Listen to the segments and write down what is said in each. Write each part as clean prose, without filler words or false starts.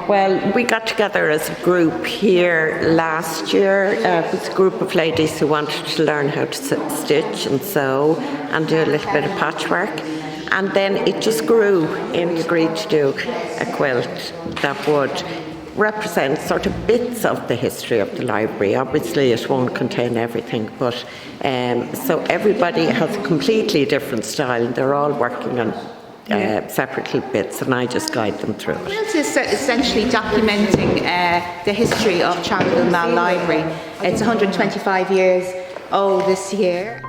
Well, we got together as a group here last year. It was a group of ladies who wanted to learn how to stitch and sew and do a little bit of patchwork. And then it just grew, and we agreed to do a quilt that would represent sort of bits of the history of the library. Obviously it won't contain everything, but so everybody has a completely different style, and they're all working on separate little bits, and I just guide them through it. Quilt is essentially documenting the history of Charleville Mall Library. It's 125 years old this year.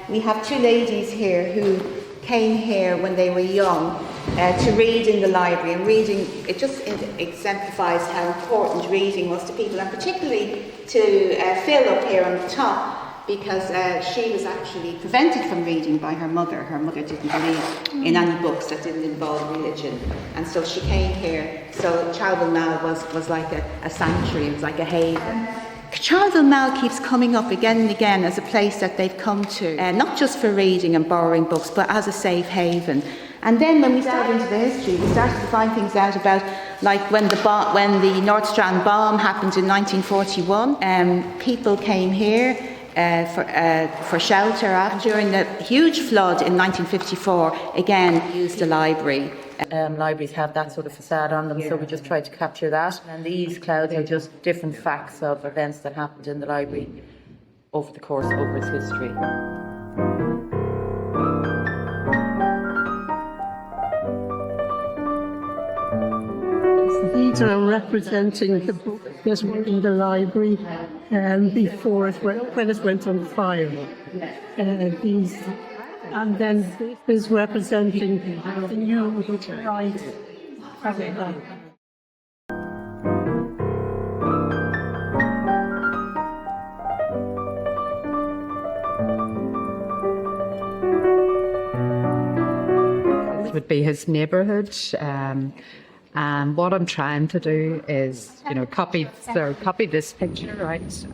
We have two ladies here who came here when they were young to read in the library, and reading, it just exemplifies how important reading was to people, and particularly to Phil up here on the top, because she was actually prevented from reading by her mother. Her mother didn't believe in any books that didn't involve religion, and so she came here. So Charleville Mall was like a sanctuary, it was like a haven. Charleville Mall keeps coming up again and again as a place that they've come to, not just for reading and borrowing books, but as a safe haven. And then when we started into the history, we started to find things out about, like when the North Strand bomb happened in 1941, people came here for shelter. During the huge flood in 1954, again, used the library. Libraries have that sort of facade on them, so we just tried to capture that. And these clouds are just different facts of events that happened in the library over the course of its history. These are representing the book that was in the library before when it went on fire. And then this is representing the new right. It would be his neighbourhood. And what I'm trying to do is, copy this picture, right?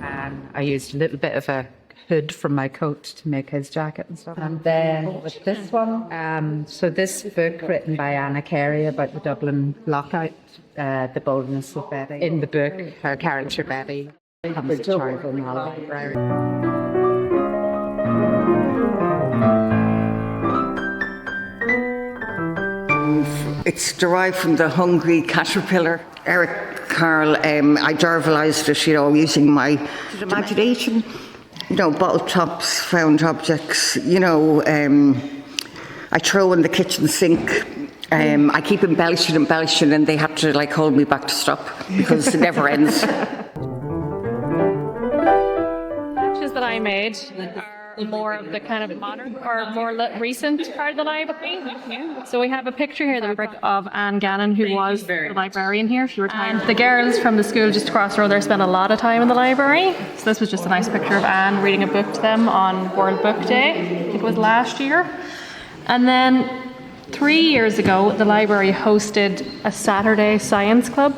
I used a little bit of a hood from my coat to make his jacket and stuff. And then with this one, so this book written by Anna Carey about the Dublin lockout, the boldness of Betty. In the book, her character Betty comes to Charleville Mall Library. It's derived from the hungry caterpillar. Eric Carl, I journalised it, using my imagination. Bottle tops, found objects, I throw in the kitchen sink. I keep embellishing, and they have to hold me back to stop because it never ends. Pictures that I made are more of the kind of modern or more recent part of the library. So we have a picture here of Anne Gannon, who was the librarian here. She retired. And the girls from the school just across the road there spent a lot of time in the library. So this was just a nice picture of Anne reading a book to them on World Book Day. I think it was last year. And then 3 years ago, the library hosted a Saturday science club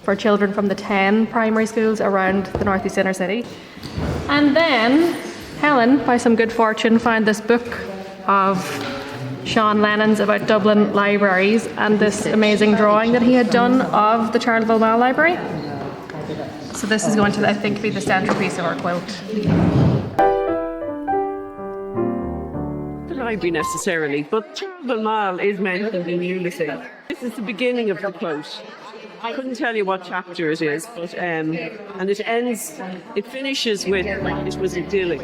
for children from the 10 primary schools around the northeast inner city. And then Helen, by some good fortune, found this book of Sean Lennon's about Dublin libraries and this amazing drawing that he had done of the Charleville Mall Library. So this is going to, I think, be the centrepiece of our quilt. The library necessarily, but Charleville Mall is mentioned in Ulysses. This is the beginning of the quote. I couldn't tell you what chapter it is, but and it finishes with, it was idyllic.